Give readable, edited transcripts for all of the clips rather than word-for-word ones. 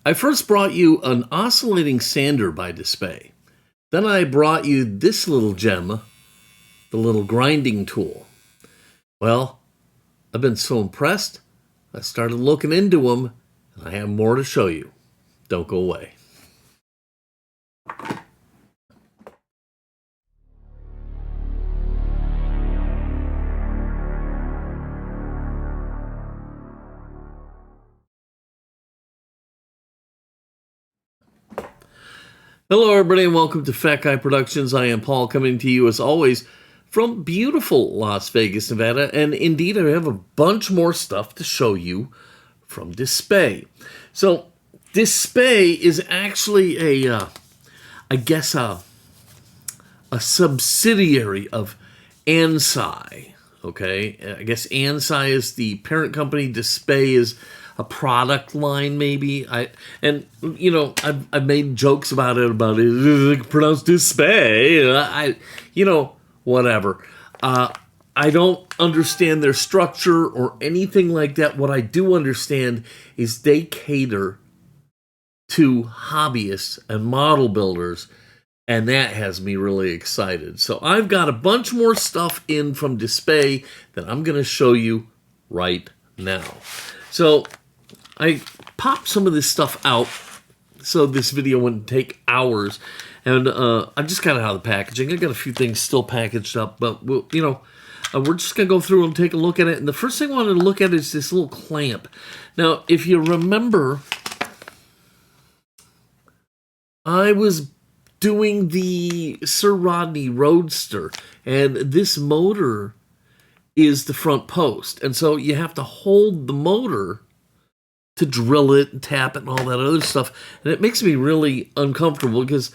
I first brought you an oscillating sander by Dspiae. Then I brought you this little gem, the little grinding tool. Well, I've been so impressed, I started looking into them, and I have more to show you. Don't go away. Hello, everybody, and welcome to Fat Guy Productions. I am Paul, coming to you, as always, from beautiful Las Vegas, Nevada. And indeed, I have a bunch more stuff to show you from Dspiae. So, Dspiae is actually a subsidiary of NECA. Okay, I guess NECA is the parent company. Dspiae is a product line, maybe. I've made jokes about it pronounced Dspiae. Whatever. I don't understand their structure or anything like that. What I do understand is they cater to hobbyists and model builders, and that has me really excited. So I've got a bunch more stuff in from Dspiae that I'm going to show you right now. So I popped some of this stuff out so this video wouldn't take hours, and I'm just kind of out of the packaging. I got a few things still packaged up, but we're just going to go through and take a look at it. And the first thing I wanted to look at is this little clamp. Now, if you remember, I was doing the Sir Rodney Roadster, and this motor is the front post. And so you have to hold the motor to drill it and tap it and all that other stuff. And it makes me really uncomfortable because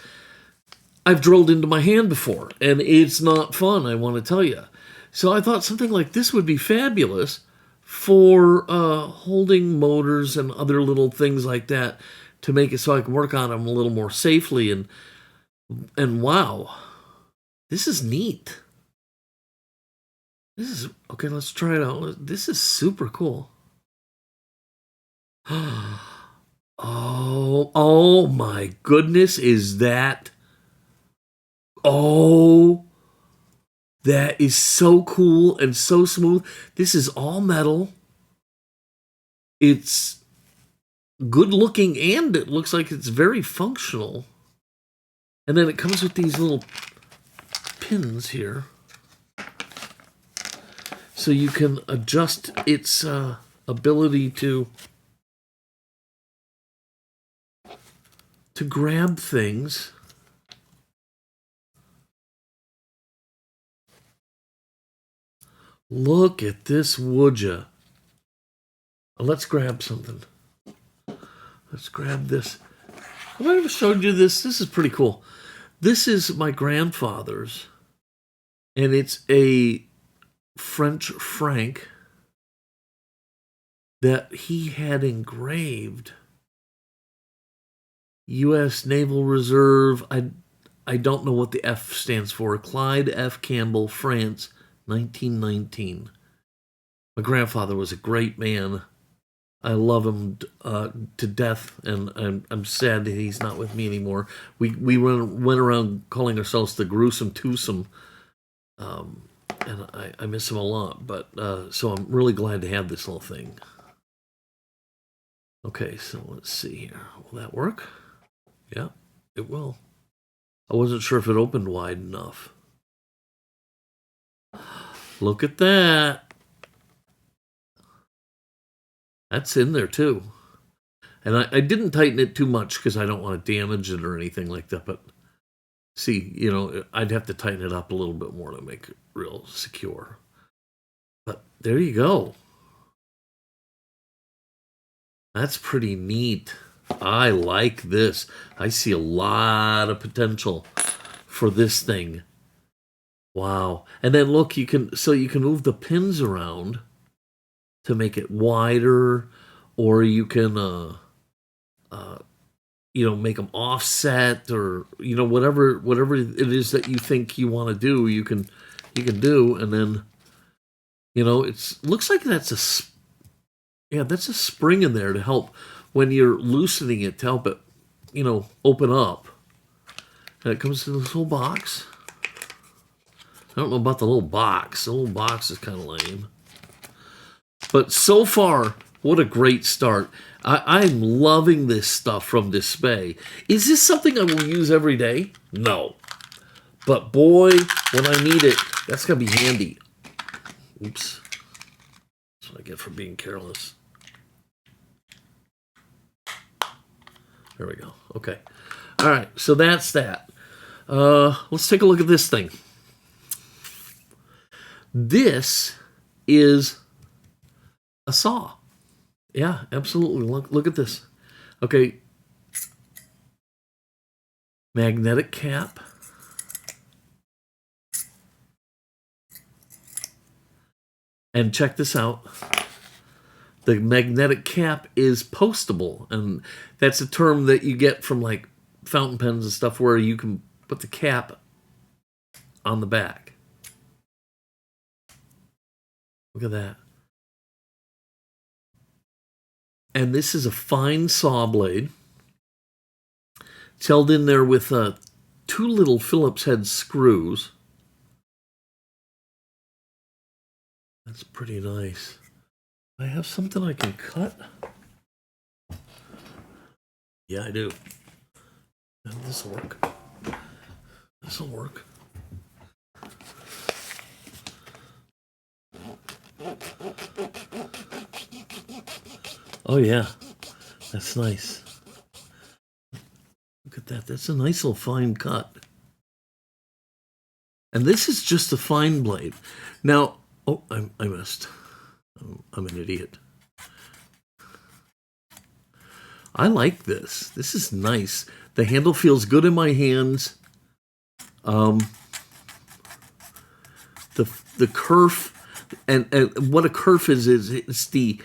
I've drilled into my hand before, and it's not fun, I want to tell you. So I thought something like this would be fabulous for holding motors and other little things like that to make it so I can work on them a little more safely. And wow, this is neat. Okay, let's try it out. This is super cool. Oh my goodness, is that... Oh, that is so cool and so smooth. This is all metal. It's good looking, and it looks like it's very functional. And then it comes with these little pins here, so you can adjust its ability to grab things. Look at this, would ya? Let's grab something. Let's grab this. Have I ever showed you this? This is pretty cool. This is my grandfather's, and it's a French franc that he had engraved. U.S. Naval Reserve. I don't know what the F stands for. Clyde F. Campbell, France, 1919. My grandfather was a great man. I love him to death, and I'm sad that he's not with me anymore. We went around calling ourselves the Gruesome Twosome, and I miss him a lot. But so I'm really glad to have this little thing. Okay, so let's see here. Will that work? Yeah, it will. I wasn't sure if it opened wide enough. Look at that. That's in there too. And I didn't tighten it too much because I don't want to damage it or anything like that. But see, I'd have to tighten it up a little bit more to make it real secure. But there you go. That's pretty neat. I like this. I see a lot of potential for this thing. Wow. And then look, you can move the pins around to make it wider, or you can make them offset, or whatever it is that you think you want to do, you can do. And then looks like that's a spring in there to help when you're loosening it to help it, open up. And it comes in this little box. I don't know about the little box. The little box is kind of lame. But so far, what a great start. I'm loving this stuff from Dspiae. Is this something I will use every day? No. But boy, when I need it, that's going to be handy. Oops. That's what I get for being careless. There we go. Okay. All right, so that's that. Let's take a look at this thing. This is a saw. Yeah, absolutely. Look at this. Okay. Magnetic cap. And check this out. The magnetic cap is postable. And that's a term that you get from like fountain pens and stuff where you can put the cap on the back. Look at that. And this is a fine saw blade. It's held in there with 2 little Phillips head screws. That's pretty nice. I have something I can cut. Yeah, I do. This will work. This will work. Oh yeah, that's nice. Look at that. That's a nice little fine cut. And this is just a fine blade. Now, oh, I missed. I'm an idiot. I like this. This is nice. The handle feels good in my hands. The kerf, and what a kerf is it's the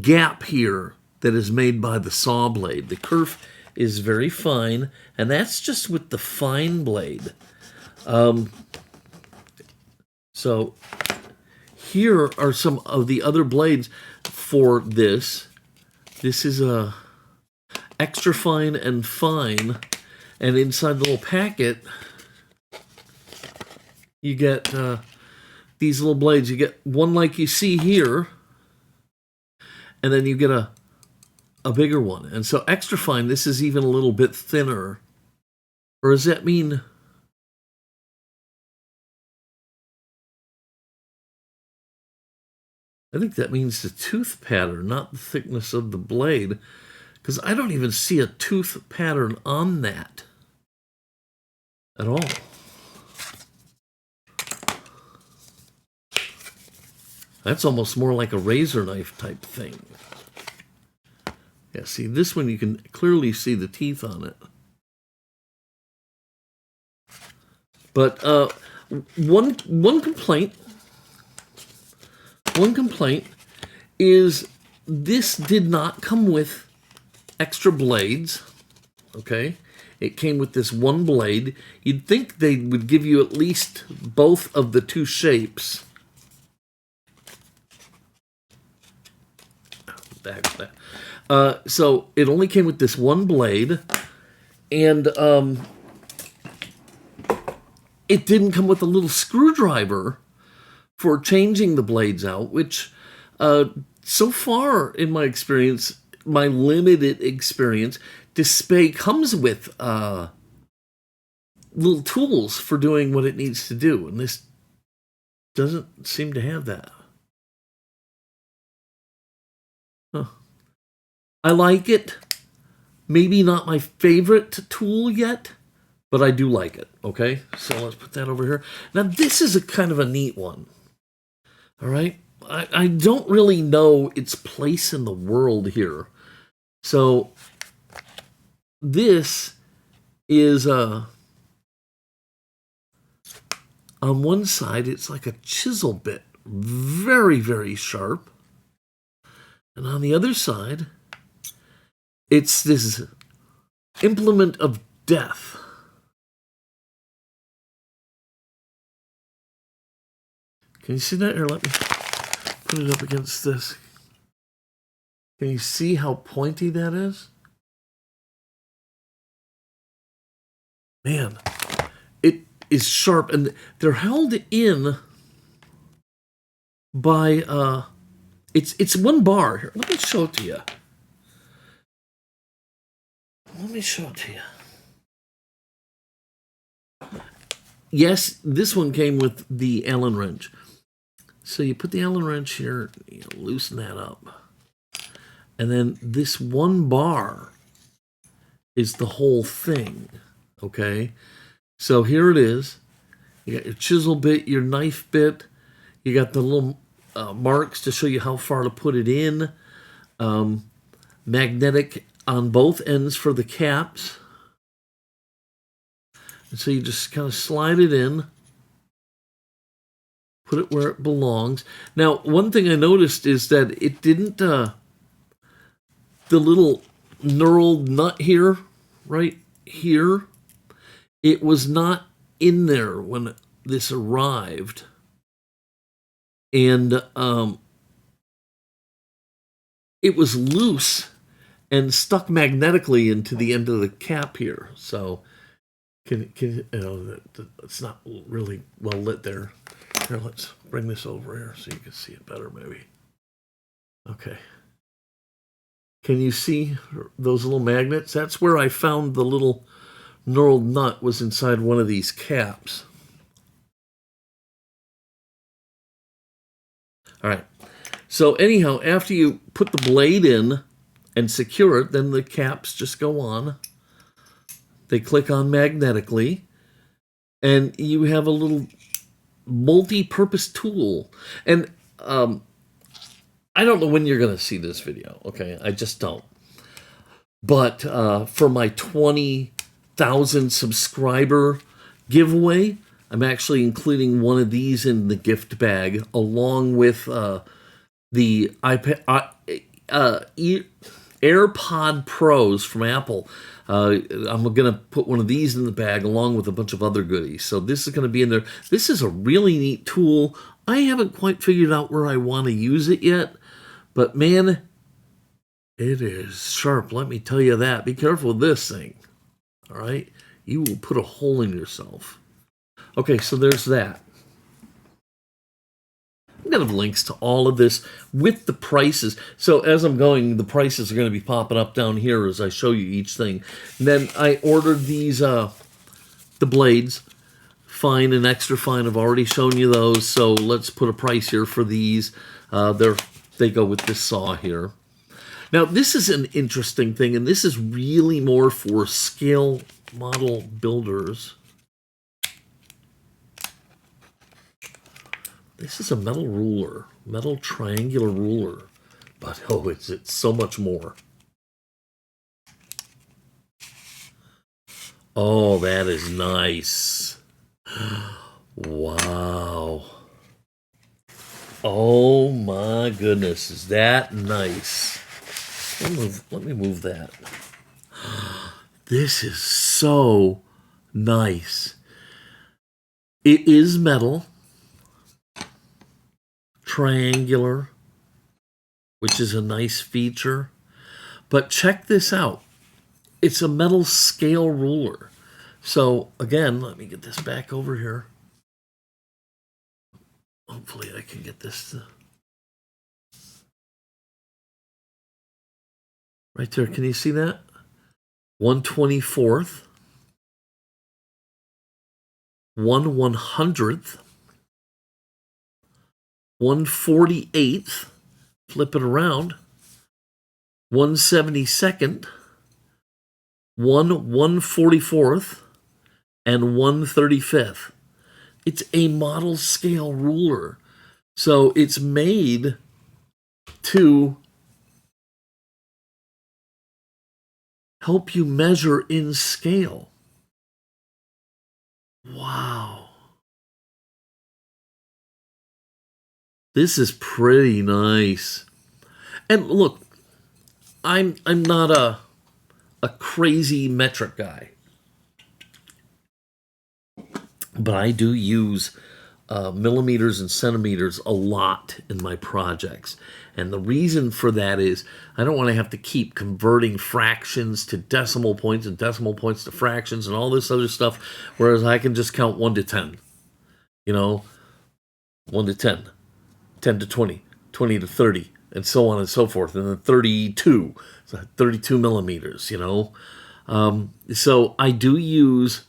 gap here that is made by the saw blade. The kerf is very fine, and that's just with the fine blade. So here are some of the other blades for this. This is a extra fine and fine, and inside the little packet you get these little blades. You get one like you see here, and then you get a bigger one. And so extra fine, this is even a little bit thinner. Or does that mean... I think that means the tooth pattern, not the thickness of the blade, because I don't even see a tooth pattern on that at all. That's almost more like a razor knife type thing. Yeah, see, this one you can clearly see the teeth on it. But one complaint is this did not come with extra blades, okay? It came with this one blade. You'd think they would give you at least both of the 2 shapes. Back with that. So it only came with this one blade, and it didn't come with a little screwdriver for changing the blades out, which so far in my experience, my limited experience, Dspiae comes with little tools for doing what it needs to do, and this doesn't seem to have that. Huh. I like it. Maybe not my favorite tool yet, but I do like it, okay? So let's put that over here. Now, this is a kind of a neat one, all right? I don't really know its place in the world here. So this is, on one side, it's like a chisel bit, very, very sharp. And on the other side, it's this implement of death. Can you see that? Here, let me put it up against this. Can you see how pointy that is? Man, it is sharp, and they're held in by it's one bar. Here, let me show it to you. Let me show it to you. Yes, this one came with the Allen wrench. So you put the Allen wrench here, you loosen that up. And then this one bar is the whole thing, okay? So here it is. You got your chisel bit, your knife bit. You got the little marks to show you how far to put it in. Magnetic on both ends for the caps. And so you just kind of slide it in. Put it where it belongs. Now, one thing I noticed is that it didn't... the little knurled nut here, right here, it was not in there when this arrived. And it was loose and stuck magnetically into the end of the cap here. So, it's not really well lit there. Here, let's bring this over here so you can see it better, maybe. Okay. Can you see those little magnets? That's where I found the little knurled nut was inside one of these caps. All right. So anyhow, after you put the blade in and secure it, then the caps just go on. They click on magnetically, and you have a little multi-purpose tool. And I don't know when you're going to see this video, okay? I just don't. But for my 20,000 subscriber giveaway, I'm actually including one of these in the gift bag, along with the iPad, AirPod Pros from Apple. I'm going to put one of these in the bag along with a bunch of other goodies. So this is going to be in there. This is a really neat tool. I haven't quite figured out where I want to use it yet, but man, it is sharp. Let me tell you that. Be careful with this thing. All right? You will put a hole in yourself. Okay, so there's that. I'm going to have links to all of this with the prices. So as I'm going, the prices are going to be popping up down here as I show you each thing. And then I ordered these, the blades, fine and extra fine. I've already shown you those. So let's put a price here for these. They go with this saw here. Now, this is an interesting thing, and this is really more for scale model builders. This is a metal ruler, metal triangular ruler, but oh, it's so much more. Oh, that is nice. Wow. Oh my goodness, is that nice? Let me move that. This is so nice. It is metal. Triangular, which is a nice feature. But check this out. It's a metal scale ruler. So again, let me get this back over here. Hopefully I can get this to... Right there, can you see that? 1/24th, 1/100th, 1/48th, flip it around, 1/72nd, 1/144th, and 1/35th. It's a model scale ruler. So it's made to help you measure in scale. Wow. This is pretty nice. And look, I'm not a crazy metric guy. But I do use millimeters and centimeters a lot in my projects. And the reason for that is I don't want to have to keep converting fractions to decimal points and decimal points to fractions and all this other stuff, whereas I can just count 1 to 10. 1 to 10, 10 to 20, 20 to 30, and so on and so forth. And then 32, so 32 millimeters, So I do use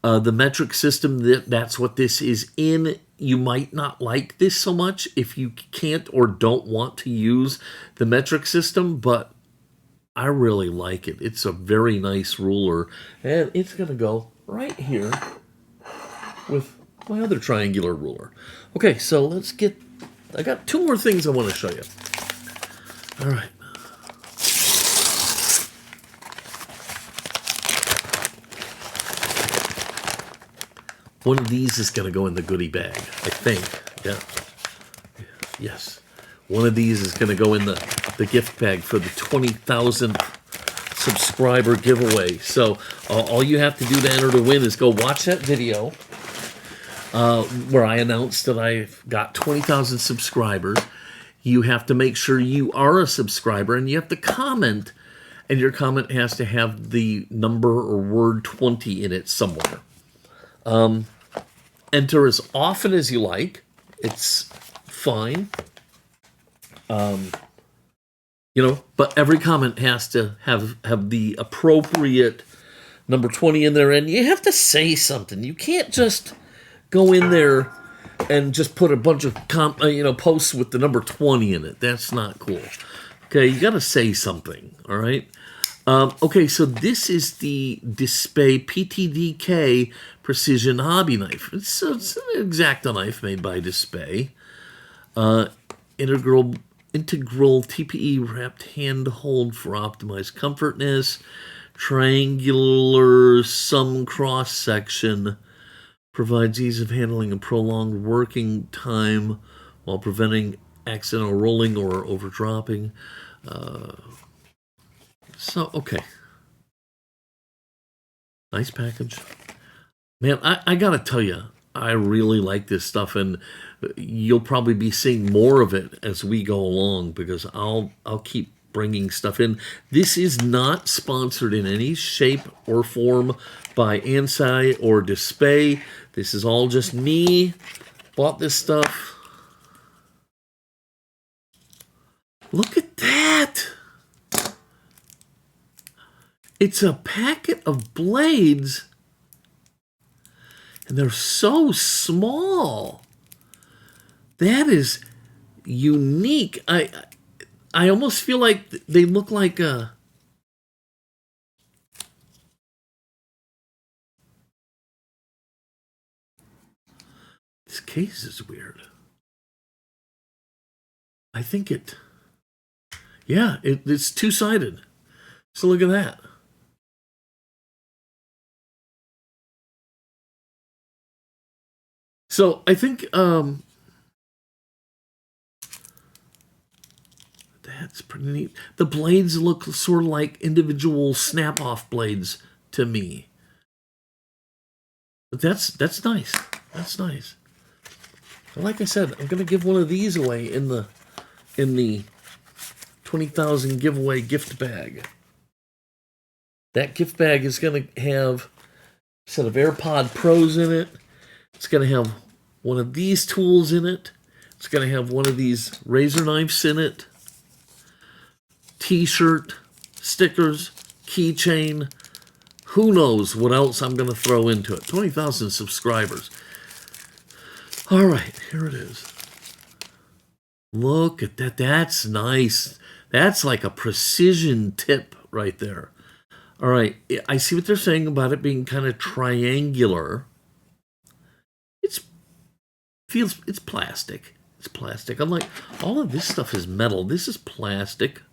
the metric system. That's what this is in. You might not like this so much if you can't or don't want to use the metric system, but I really like it. It's a very nice ruler, and it's going to go right here with my other triangular ruler. Okay, so I got 2 more things I want to show you. All right. One of these is going to go in the goodie bag, I think. Yeah. Yes. One of these is going to go in the gift bag for the 20,000th subscriber giveaway. So all you have to do to enter to win is go watch that video where I announced that I've got 20,000 subscribers. You have to make sure you are a subscriber, and you have to comment, and your comment has to have the number or word 20 in it somewhere. Enter as often as you like. It's fine. But every comment has to have the appropriate number 20 in there, and you have to say something. You can't just go in there and just put a bunch of posts with the number 20 in it. That's not cool. Okay, you got to say something, all right? Okay, so this is the Dspiae PTDK Precision Hobby Knife. It's an X-Acto knife made by Dspiae. Integral TPE wrapped handhold for optimized comfortness. Triangular sum cross section. Provides ease of handling and prolonged working time while preventing accidental rolling or overdropping. Okay. Nice package. Man, I gotta tell you, I really like this stuff, and you'll probably be seeing more of it as we go along, because I'll keep bringing stuff in. This is not sponsored in any shape or form by NECA or Dspiae. This is all just me. Bought this stuff. Look at that. It's a packet of blades, and they're so small. That is unique. I almost feel like they look like a... This case is weird. I think it... Yeah, it's two-sided. So look at that. So I think that's pretty neat. The blades look sort of like individual snap-off blades to me. But that's nice. That's nice. Like I said, I'm gonna give one of these away in the 20,000 giveaway gift bag. That gift bag is gonna have a set of AirPod Pros in it. It's gonna have one of these tools in it. It's gonna have one of these razor knives in it. T-shirt, stickers, keychain. Who knows what else I'm gonna throw into it. 20,000 subscribers. All right, here it is. Look at that. That's nice. That's like a precision tip right there. All right, I see what they're saying about it being kind of triangular. It's plastic. It's plastic. I'm like, all of this stuff is metal. This is plastic.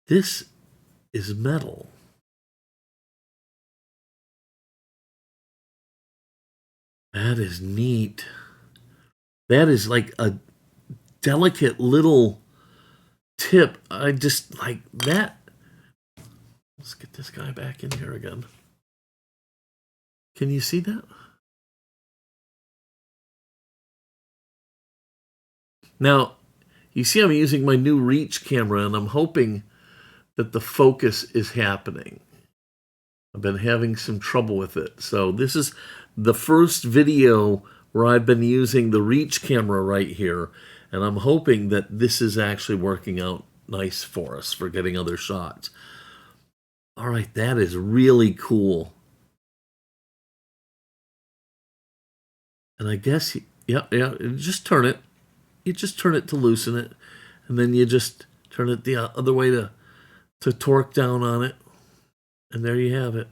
This is metal. That is neat. That is like a delicate little tip. I just like that. Let's get this guy back in here again. Can you see that? Now, you see I'm using my new Reach camera, and I'm hoping that the focus is happening. I've been having some trouble with it. So this is the first video where I've been using the Reach camera right here, and I'm hoping that this is actually working out nice for us for getting other shots. All right, that is really cool. And I guess, yeah, just turn it. You just turn it to loosen it, and then you just turn it the other way to torque down on it, and there you have it.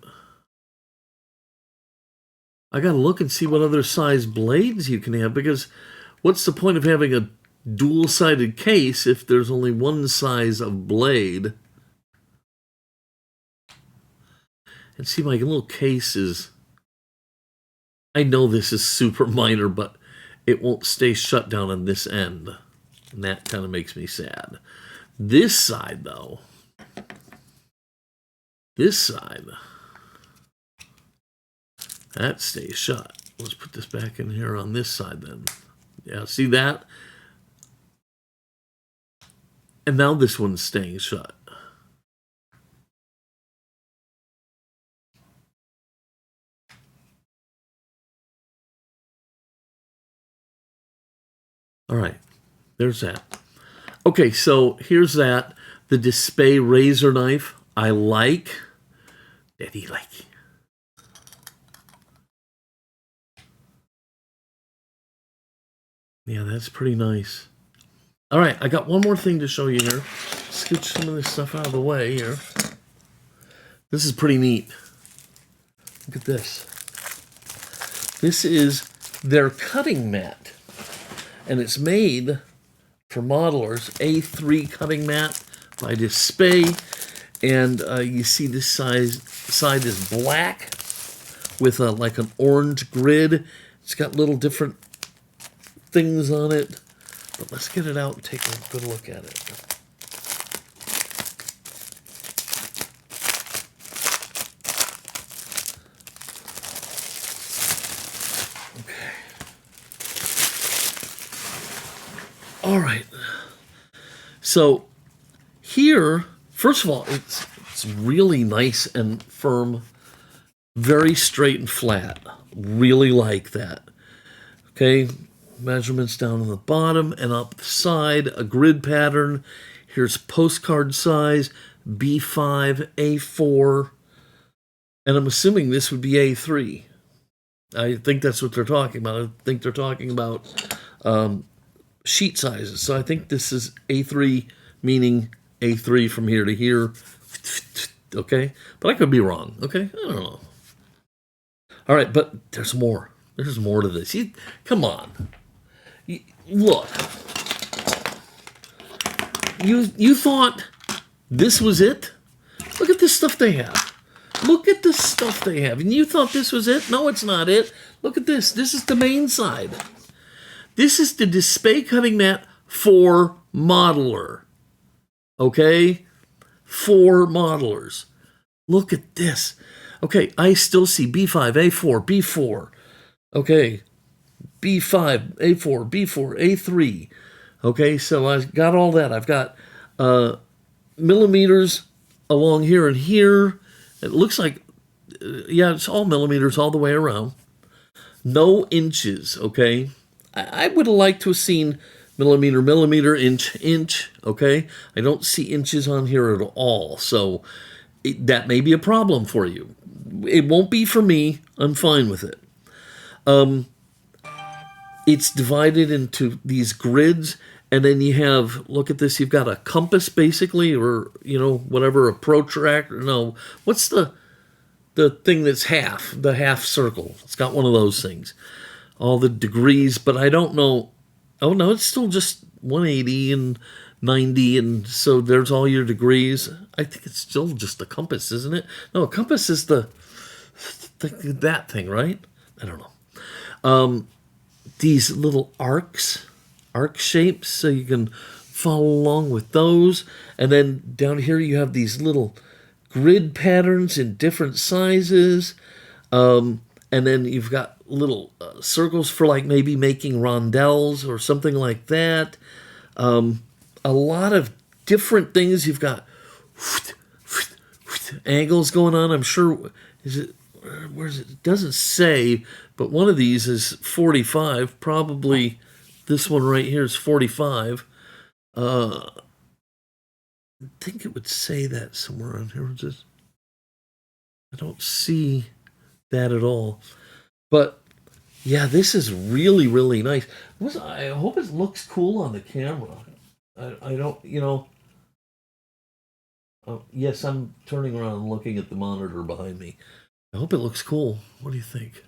I gotta look and see what other size blades you can have, because what's the point of having a dual-sided case if there's only one size of blade? And see, my little case is, I know this is super minor, but it won't stay shut down on this end. And that kind of makes me sad. This side, though, this side, that stays shut. Let's put this back in here on this side then. Yeah, see that? And now this one's staying shut. All right, there's that. Okay, so here's that. The Dspiae razor knife, I like. Daddy like. Yeah, that's pretty nice. All right, I got one more thing to show you here. Scooch some of this stuff out of the way here. This is pretty neat. Look at this. This is their cutting mat. And it's made for modelers, A3 cutting mat by Dspiae. And you see this side is black with like an orange grid. It's got little different things on it. But let's get it out and take a good look at it. All right, so here, first of all, it's really nice and firm, very straight and flat. Really like that. Okay, measurements down on the bottom and up the side, a grid pattern. Here's postcard size, B5, A4, and I'm assuming this would be A3. I think that's what they're talking about. I think they're talking about sheet sizes. So I think this is A3, meaning A3 from here to here. Okay? But I could be wrong. Okay? I don't know. All right, but there's more. There's more to this. Come on. Look. You thought this was it? Look at this stuff they have. Look at the stuff they have. And you thought this was it? No, it's not it. Look at this. This is the main side. This is the Dspiae cutting mat for modeler. Okay? For modelers. Look at this. Okay, I still see B5, A4, B4. Okay, B5, A4, B4, A3. Okay, so I've got all that. I've got millimeters along here and here. It looks like, yeah, it's all millimeters all the way around. No inches, okay? I would have liked to have seen millimeter, inch, okay? I don't see inches on here at all, so that may be a problem for you. It won't be for me. I'm fine with it. It's divided into these grids, and then you have, look at this, you've got a compass basically, or, you know, whatever, a protractor. No, what's the thing that's half, the half circle? It's got one of those things. All the degrees, but I don't know. Oh, no, it's still just 180 and 90, and so there's all your degrees. I think it's still just the compass, isn't it? No, a compass is that thing, right? I don't know. These little arc shapes, so you can follow along with those. And then down here you have these little grid patterns in different sizes. And then you've got little circles for like maybe making rondelles or something like that. A lot of different things. You've got angles going on. I'm sure, is it, where's it? It doesn't say, but one of these is 45. Probably this one right here is 45. I think it would say that somewhere on here. Just, I don't see that at all. But yeah, this is really, really nice. I hope it looks cool on the camera. I don't, you know. Yes, I'm turning around and looking at the monitor behind me. I hope it looks cool. What do you think?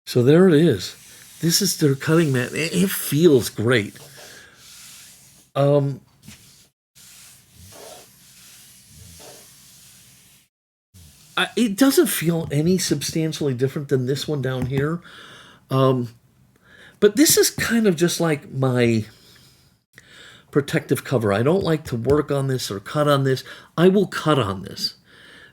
So there it is. This is their cutting mat. It feels great. It doesn't feel any substantially different than this one down here. But this is kind of just like my protective cover. I don't like to work on this or cut on this. I will cut on this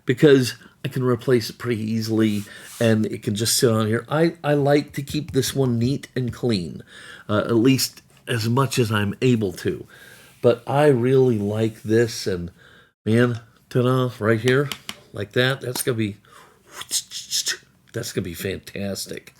because I can replace it pretty easily and it can just sit on here. I like to keep this one neat and clean, at least as much as I'm able to. But I really like this, and man, ta-da, right here, like that. That's gonna be fantastic.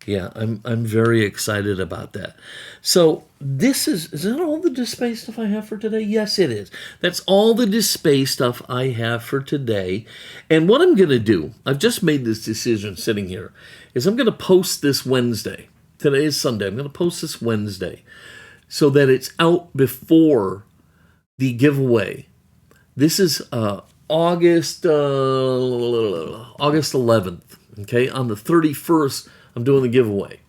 Yeah, I'm very excited about that. So this is that all the Dspiae stuff I have for today? Yes, it is. That's all the Dspiae stuff I have for today. And what I'm gonna do, I've just made this decision sitting here, is I'm gonna post this Wednesday. Today is Sunday. I'm gonna post this Wednesday so that it's out before the giveaway. This is August 11th. Okay, on the 31st, I'm doing the giveaway.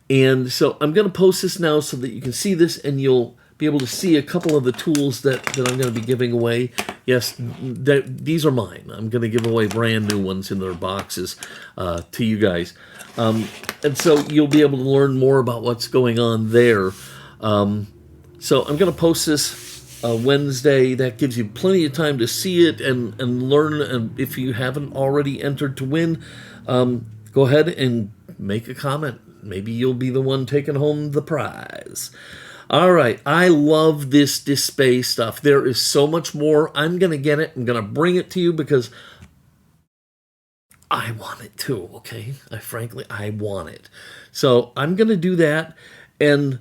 And so I'm going to post this now so that you can see this and you'll be able to see a couple of the tools that I'm going to be giving away. Yes, these are mine. I'm going to give away brand new ones in their boxes to you guys. And so you'll be able to learn more about what's going on there. So I'm going to post this Wednesday. That gives you plenty of time to see it and learn. And if you haven't already entered to win, go ahead and make a comment. Maybe you'll be the one taking home the prize. All right, I love this Dspiae stuff. There is so much more. I'm going to get it. I'm going to bring it to you because I want it too, okay? I want it. So I'm going to do that and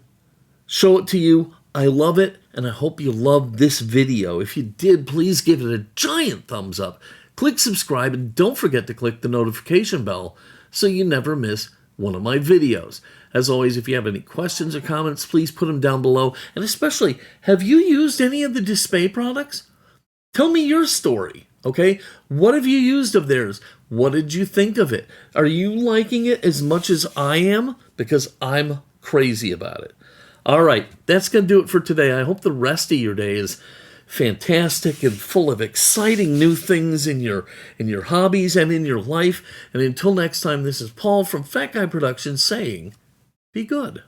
show it to you. I love it, and I hope you loved this video. If you did, please give it a giant thumbs up. Click subscribe, and don't forget to click the notification bell so you never miss one of my videos. As always, if you have any questions or comments, please put them down below. And especially, have you used any of the Dspiae products? Tell me your story, okay? What have you used of theirs? What did you think of it? Are you liking it as much as I am? Because I'm crazy about it. All right, that's going to do it for today. I hope the rest of your day is fantastic and full of exciting new things in your hobbies and in your life. And until next time, this is Paul from Fat Guy Productions saying, be good.